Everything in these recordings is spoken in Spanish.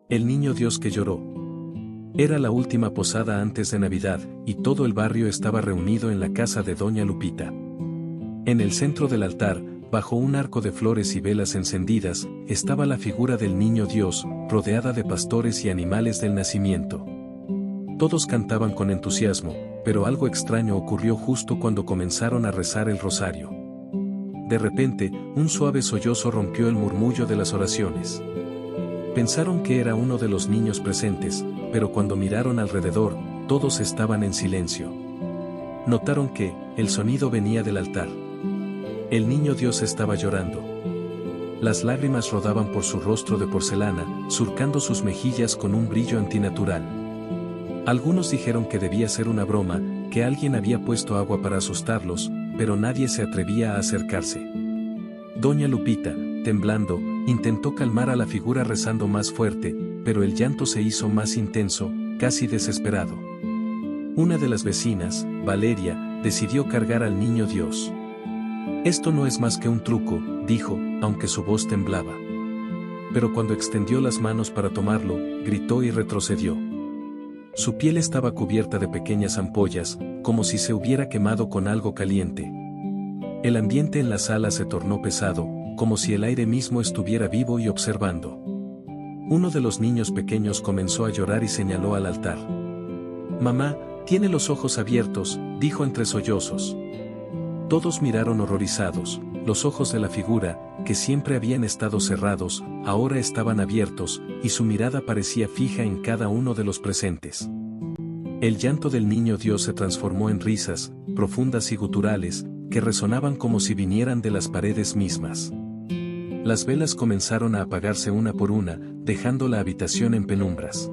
El niño Dios que lloró. Era la última posada antes de Navidad, y todo el barrio estaba reunido en la casa de Doña Lupita. En el centro del altar, bajo un arco de flores y velas encendidas, estaba la figura del niño Dios, rodeada de pastores y animales del nacimiento. Todos cantaban con entusiasmo, pero algo extraño ocurrió justo cuando comenzaron a rezar el rosario. De repente, un suave sollozo rompió el murmullo de las oraciones. Pensaron que era uno de los niños presentes, pero cuando miraron alrededor, todos estaban en silencio. Notaron que, el sonido venía del altar. El niño Dios estaba llorando. Las lágrimas rodaban por su rostro de porcelana, surcando sus mejillas con un brillo antinatural. Algunos dijeron que debía ser una broma, que alguien había puesto agua para asustarlos, pero nadie se atrevía a acercarse. Doña Lupita, temblando, intentó calmar a la figura rezando más fuerte, pero el llanto se hizo más intenso, casi desesperado. Una de las vecinas, Valeria, decidió cargar al niño Dios. Esto no es más que un truco, dijo, aunque su voz temblaba. Pero cuando extendió las manos para tomarlo, gritó y retrocedió. Su piel estaba cubierta de pequeñas ampollas, como si se hubiera quemado con algo caliente. El ambiente en la sala se tornó pesado, como si el aire mismo estuviera vivo y observando. Uno de los niños pequeños comenzó a llorar y señaló al altar. «Mamá, tiene los ojos abiertos», dijo entre sollozos. Todos miraron horrorizados. Los ojos de la figura, que siempre habían estado cerrados, ahora estaban abiertos, y su mirada parecía fija en cada uno de los presentes. El llanto del niño Dios se transformó en risas, profundas y guturales, que resonaban como si vinieran de las paredes mismas. Las velas comenzaron a apagarse una por una, dejando la habitación en penumbras.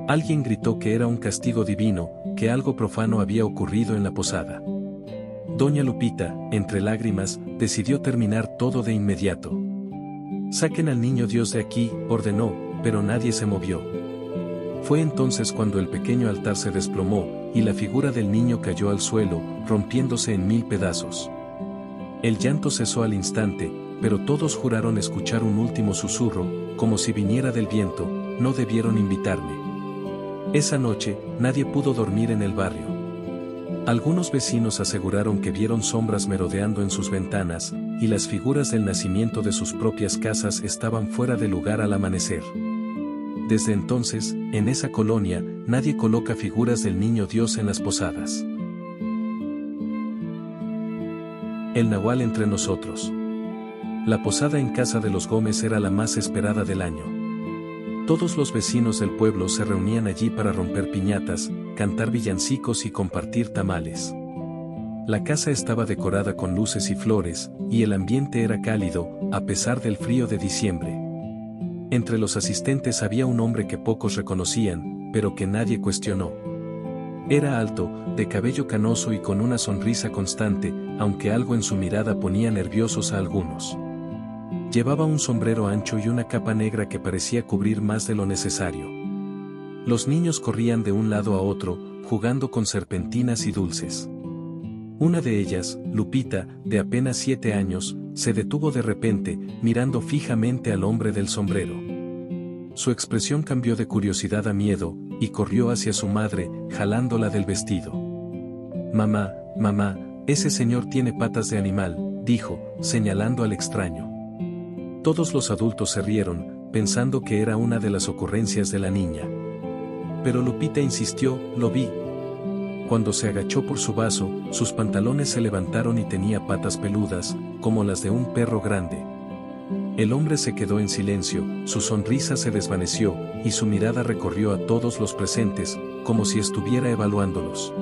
Alguien gritó que era un castigo divino, que algo profano había ocurrido en la posada. Doña Lupita, entre lágrimas, decidió terminar todo de inmediato. «Saquen al niño Dios de aquí», ordenó, pero nadie se movió. Fue entonces cuando el pequeño altar se desplomó, y la figura del niño cayó al suelo, rompiéndose en 1000 pedazos. El llanto cesó al instante, pero todos juraron escuchar un último susurro, como si viniera del viento: «No debieron invitarme». Esa noche, nadie pudo dormir en el barrio. Algunos vecinos aseguraron que vieron sombras merodeando en sus ventanas, y las figuras del nacimiento de sus propias casas estaban fuera de lugar al amanecer. Desde entonces, en esa colonia, nadie coloca figuras del niño Dios en las posadas. El Nahual entre nosotros. La posada en casa de los Gómez era la más esperada del año. Todos los vecinos del pueblo se reunían allí para romper piñatas, cantar villancicos y compartir tamales. La casa estaba decorada con luces y flores, y el ambiente era cálido, a pesar del frío de diciembre. Entre los asistentes había un hombre que pocos reconocían, pero que nadie cuestionó. Era alto, de cabello canoso y con una sonrisa constante, aunque algo en su mirada ponía nerviosos a algunos. Llevaba un sombrero ancho y una capa negra que parecía cubrir más de lo necesario. Los niños corrían de un lado a otro, jugando con serpentinas y dulces. Una de ellas, Lupita, de apenas 7 años, se detuvo de repente, mirando fijamente al hombre del sombrero. Su expresión cambió de curiosidad a miedo, y corrió hacia su madre, jalándola del vestido. «Mamá, mamá, ese señor tiene patas de animal», dijo, señalando al extraño. Todos los adultos se rieron, pensando que era una de las ocurrencias de la niña. Pero Lupita insistió: «Lo vi». Cuando se agachó por su vaso, sus pantalones se levantaron y tenía patas peludas, como las de un perro grande. El hombre se quedó en silencio, su sonrisa se desvaneció, y su mirada recorrió a todos los presentes, como si estuviera evaluándolos.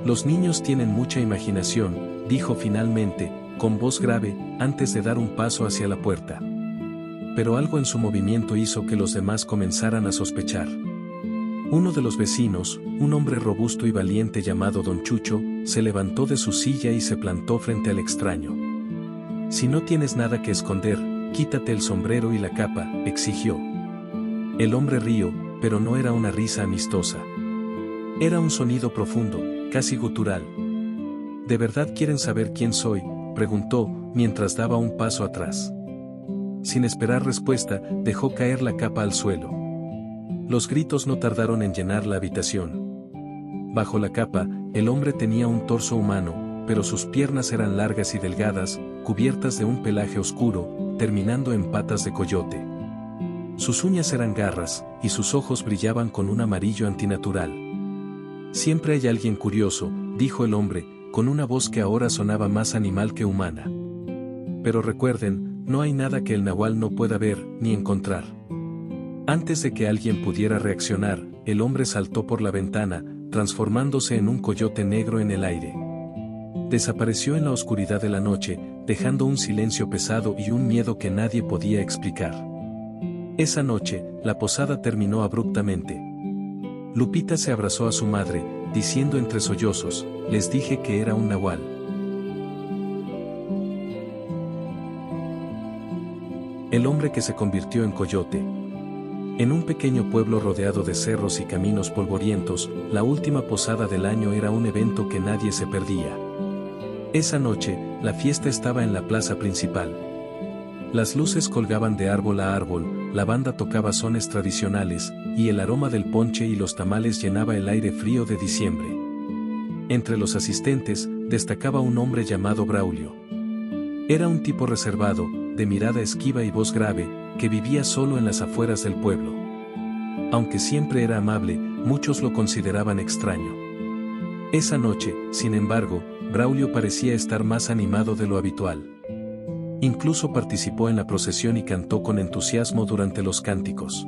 «Los niños tienen mucha imaginación», dijo finalmente, con voz grave, antes de dar un paso hacia la puerta. Pero algo en su movimiento hizo que los demás comenzaran a sospechar. Uno de los vecinos, un hombre robusto y valiente llamado Don Chucho, se levantó de su silla y se plantó frente al extraño. «Si no tienes nada que esconder, quítate el sombrero y la capa», exigió. El hombre rió, pero no era una risa amistosa. Era un sonido profundo, casi gutural. «¿De verdad quieren saber quién soy?», preguntó, mientras daba un paso atrás. Sin esperar respuesta, dejó caer la capa al suelo. Los gritos no tardaron en llenar la habitación. Bajo la capa, el hombre tenía un torso humano, pero sus piernas eran largas y delgadas, cubiertas de un pelaje oscuro, terminando en patas de coyote. Sus uñas eran garras, y sus ojos brillaban con un amarillo antinatural. «Siempre hay alguien curioso», dijo el hombre, con una voz que ahora sonaba más animal que humana. «Pero recuerden, no hay nada que el nahual no pueda ver, ni encontrar». Antes de que alguien pudiera reaccionar, el hombre saltó por la ventana, transformándose en un coyote negro en el aire. Desapareció en la oscuridad de la noche, dejando un silencio pesado y un miedo que nadie podía explicar. Esa noche, la posada terminó abruptamente. Lupita se abrazó a su madre, diciendo entre sollozos: «Les dije que era un nahual». El hombre que se convirtió en coyote. En un pequeño pueblo rodeado de cerros y caminos polvorientos, la última posada del año era un evento que nadie se perdía. Esa noche, la fiesta estaba en la plaza principal. Las luces colgaban de árbol a árbol, la banda tocaba sones tradicionales, y el aroma del ponche y los tamales llenaba el aire frío de diciembre. Entre los asistentes, destacaba un hombre llamado Braulio. Era un tipo reservado, de mirada esquiva y voz grave, que vivía solo en las afueras del pueblo. Aunque siempre era amable, muchos lo consideraban extraño. Esa noche, sin embargo, Braulio parecía estar más animado de lo habitual. Incluso participó en la procesión y cantó con entusiasmo durante los cánticos.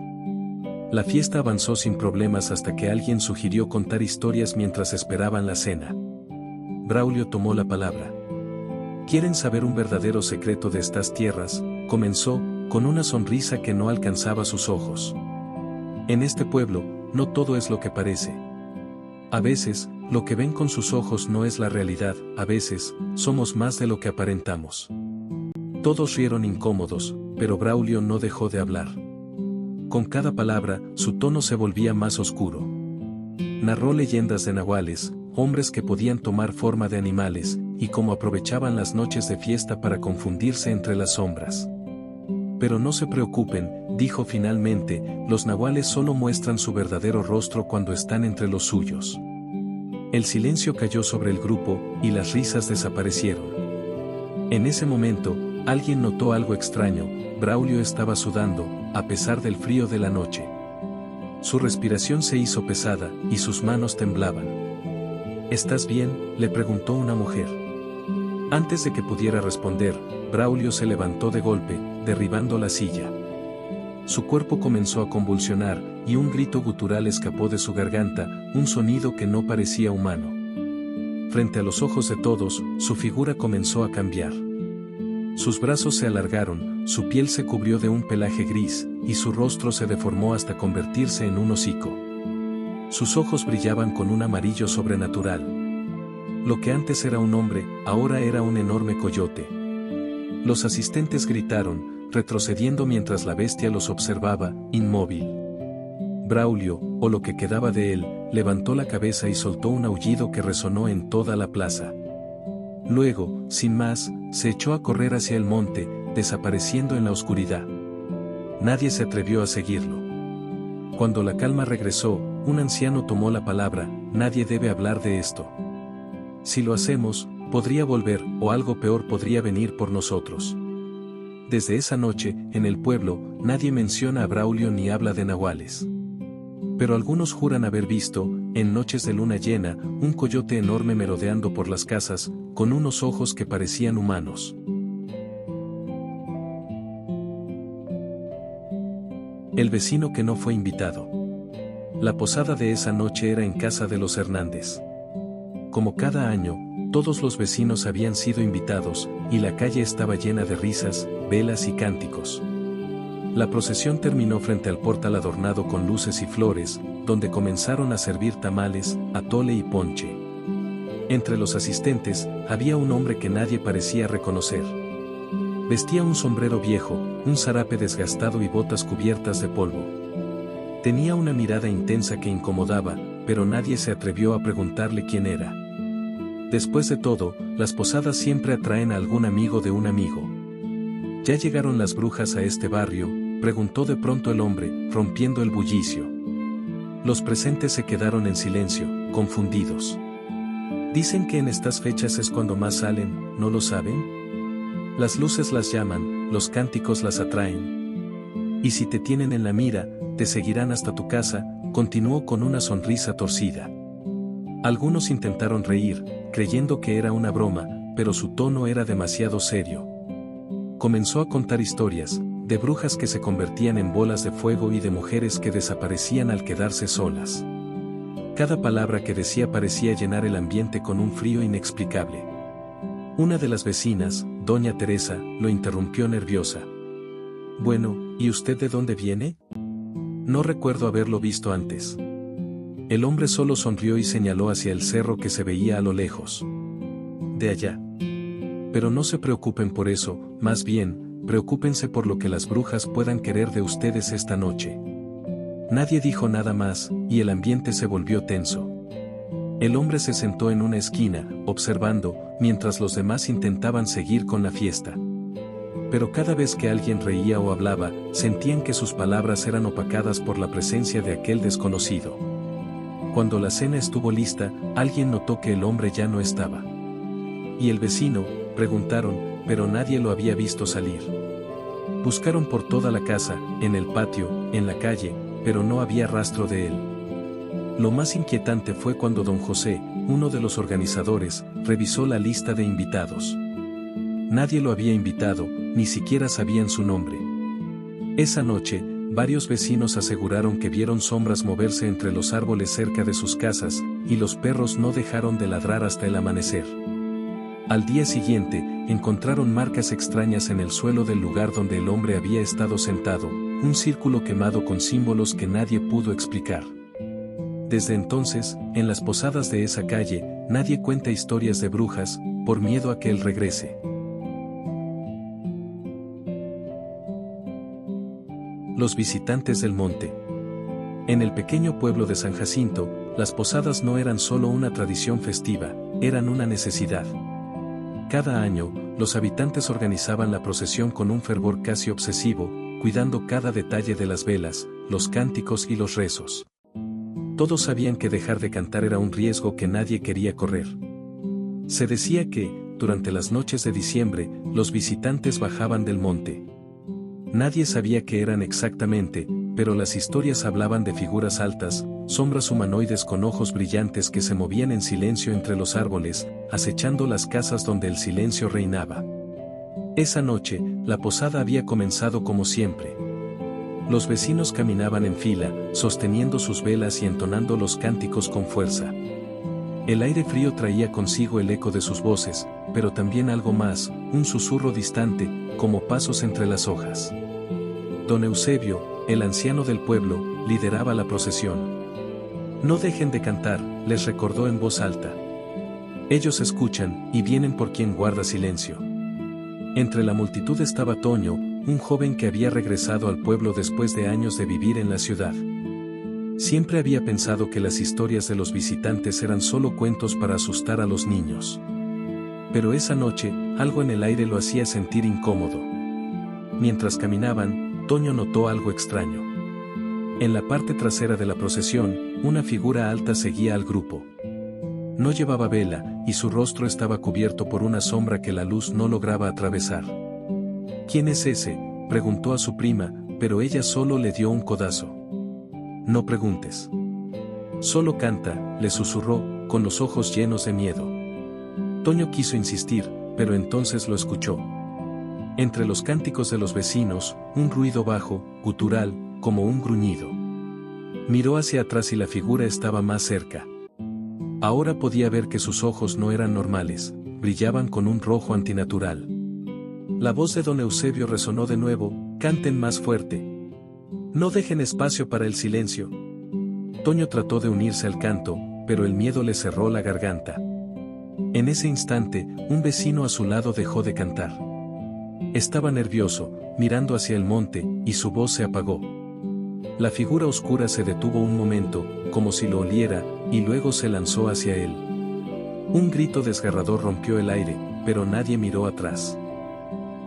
La fiesta avanzó sin problemas hasta que alguien sugirió contar historias mientras esperaban la cena. Braulio tomó la palabra. «¿Quieren saber un verdadero secreto de estas tierras?», comenzó, con una sonrisa que no alcanzaba sus ojos. «En este pueblo, no todo es lo que parece. A veces, lo que ven con sus ojos no es la realidad, a veces, somos más de lo que aparentamos». Todos rieron incómodos, pero Braulio no dejó de hablar. Con cada palabra, su tono se volvía más oscuro. Narró leyendas de nahuales, hombres que podían tomar forma de animales, y cómo aprovechaban las noches de fiesta para confundirse entre las sombras. «Pero no se preocupen», dijo finalmente, «los nahuales solo muestran su verdadero rostro cuando están entre los suyos». El silencio cayó sobre el grupo, y las risas desaparecieron. En ese momento, alguien notó algo extraño: Braulio estaba sudando, a pesar del frío de la noche. Su respiración se hizo pesada, y sus manos temblaban. «¿Estás bien?», le preguntó una mujer. Antes de que pudiera responder, Braulio se levantó de golpe, derribando la silla. Su cuerpo comenzó a convulsionar, y un grito gutural escapó de su garganta, un sonido que no parecía humano. Frente a los ojos de todos, su figura comenzó a cambiar. Sus brazos se alargaron, su piel se cubrió de un pelaje gris, y su rostro se deformó hasta convertirse en un hocico. Sus ojos brillaban con un amarillo sobrenatural. Lo que antes era un hombre, ahora era un enorme coyote. Los asistentes gritaron, retrocediendo mientras la bestia los observaba, inmóvil. Braulio, o lo que quedaba de él, levantó la cabeza y soltó un aullido que resonó en toda la plaza. Luego, sin más, se echó a correr hacia el monte, desapareciendo en la oscuridad. Nadie se atrevió a seguirlo. Cuando la calma regresó, un anciano tomó la palabra: «Nadie debe hablar de esto. Si lo hacemos, podría volver, o algo peor podría venir por nosotros». Desde esa noche, en el pueblo, nadie menciona a Braulio ni habla de nahuales. Pero algunos juran haber visto, en noches de luna llena, un coyote enorme merodeando por las casas, con unos ojos que parecían humanos. El vecino que no fue invitado. La posada de esa noche era en casa de los Hernández. Como cada año, todos los vecinos habían sido invitados, y la calle estaba llena de risas, velas y cánticos. La procesión terminó frente al portal adornado con luces y flores, donde comenzaron a servir tamales, atole y ponche. Entre los asistentes, había un hombre que nadie parecía reconocer. Vestía un sombrero viejo, un zarape desgastado y botas cubiertas de polvo. Tenía una mirada intensa que incomodaba, pero nadie se atrevió a preguntarle quién era. Después de todo, las posadas siempre atraen a algún amigo de un amigo. ¿Ya llegaron las brujas a este barrio?, preguntó de pronto el hombre, rompiendo el bullicio. Los presentes se quedaron en silencio, confundidos. Dicen que en estas fechas es cuando más salen, ¿no lo saben? Las luces las llaman, los cánticos las atraen. Y si te tienen en la mira, te seguirán hasta tu casa, continuó con una sonrisa torcida. Algunos intentaron reír, creyendo que era una broma, pero su tono era demasiado serio. Comenzó a contar historias, de brujas que se convertían en bolas de fuego y de mujeres que desaparecían al quedarse solas. Cada palabra que decía parecía llenar el ambiente con un frío inexplicable. Una de las vecinas, doña Teresa, lo interrumpió nerviosa. Bueno, ¿y usted de dónde viene? No recuerdo haberlo visto antes. El hombre solo sonrió y señaló hacia el cerro que se veía a lo lejos. De allá. Pero no se preocupen por eso, más bien, preocúpense por lo que las brujas puedan querer de ustedes esta noche. Nadie dijo nada más, y el ambiente se volvió tenso. El hombre se sentó en una esquina, observando, mientras los demás intentaban seguir con la fiesta. Pero cada vez que alguien reía o hablaba, sentían que sus palabras eran opacadas por la presencia de aquel desconocido. Cuando la cena estuvo lista, alguien notó que el hombre ya no estaba. ¿Y el vecino?, preguntaron, pero nadie lo había visto salir. Buscaron por toda la casa, en el patio, en la calle, pero no había rastro de él. Lo más inquietante fue cuando don José, uno de los organizadores, revisó la lista de invitados. Nadie lo había invitado, ni siquiera sabían su nombre. Esa noche, varios vecinos aseguraron que vieron sombras moverse entre los árboles cerca de sus casas, y los perros no dejaron de ladrar hasta el amanecer. Al día siguiente, encontraron marcas extrañas en el suelo del lugar donde el hombre había estado sentado, un círculo quemado con símbolos que nadie pudo explicar. Desde entonces, en las posadas de esa calle, nadie cuenta historias de brujas, por miedo a que él regrese. Los visitantes del monte. En el pequeño pueblo de San Jacinto, las posadas no eran solo una tradición festiva, eran una necesidad. Cada año, los habitantes organizaban la procesión con un fervor casi obsesivo, cuidando cada detalle de las velas, los cánticos y los rezos. Todos sabían que dejar de cantar era un riesgo que nadie quería correr. Se decía que, durante las noches de diciembre, los visitantes bajaban del monte. Nadie sabía qué eran exactamente, pero las historias hablaban de figuras altas, sombras humanoides con ojos brillantes que se movían en silencio entre los árboles, acechando las casas donde el silencio reinaba. Esa noche, la posada había comenzado como siempre. Los vecinos caminaban en fila, sosteniendo sus velas y entonando los cánticos con fuerza. El aire frío traía consigo el eco de sus voces, pero también algo más, un susurro distante, como pasos entre las hojas. Don Eusebio, el anciano del pueblo, lideraba la procesión. No dejen de cantar, les recordó en voz alta. Ellos escuchan, y vienen por quien guarda silencio. Entre la multitud estaba Toño, un joven que había regresado al pueblo después de años de vivir en la ciudad. Siempre había pensado que las historias de los visitantes eran solo cuentos para asustar a los niños. Pero esa noche, algo en el aire lo hacía sentir incómodo. Mientras caminaban, Toño notó algo extraño. En la parte trasera de la procesión, una figura alta seguía al grupo. No llevaba vela, y su rostro estaba cubierto por una sombra que la luz no lograba atravesar. ¿Quién es ese?, preguntó a su prima, pero ella solo le dio un codazo. No preguntes. Solo canta, le susurró, con los ojos llenos de miedo. Toño quiso insistir, pero entonces lo escuchó. Entre los cánticos de los vecinos, un ruido bajo, gutural, como un gruñido. Miró hacia atrás y la figura estaba más cerca. Ahora podía ver que sus ojos no eran normales, brillaban con un rojo antinatural. La voz de don Eusebio resonó de nuevo, canten más fuerte. No dejen espacio para el silencio. Toño trató de unirse al canto, pero el miedo le cerró la garganta. En ese instante, un vecino a su lado dejó de cantar. Estaba nervioso, mirando hacia el monte, y su voz se apagó. La figura oscura se detuvo un momento, como si lo oliera, y luego se lanzó hacia él. Un grito desgarrador rompió el aire, pero nadie miró atrás.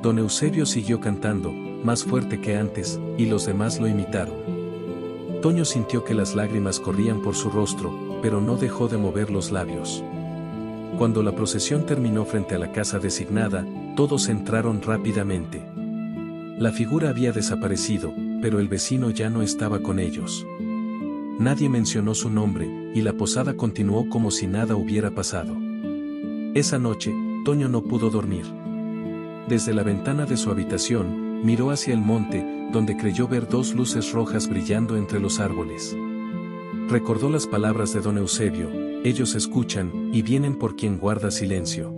Don Eusebio siguió cantando, más fuerte que antes, y los demás lo imitaron. Toño sintió que las lágrimas corrían por su rostro, pero no dejó de mover los labios. Cuando la procesión terminó frente a la casa designada, todos entraron rápidamente. La figura había desaparecido, pero el vecino ya no estaba con ellos. Nadie mencionó su nombre, y la posada continuó como si nada hubiera pasado. Esa noche, Toño no pudo dormir. Desde la ventana de su habitación, miró hacia el monte, donde creyó ver dos luces rojas brillando entre los árboles. Recordó las palabras de don Eusebio: ellos escuchan, y vienen por quien guarda silencio.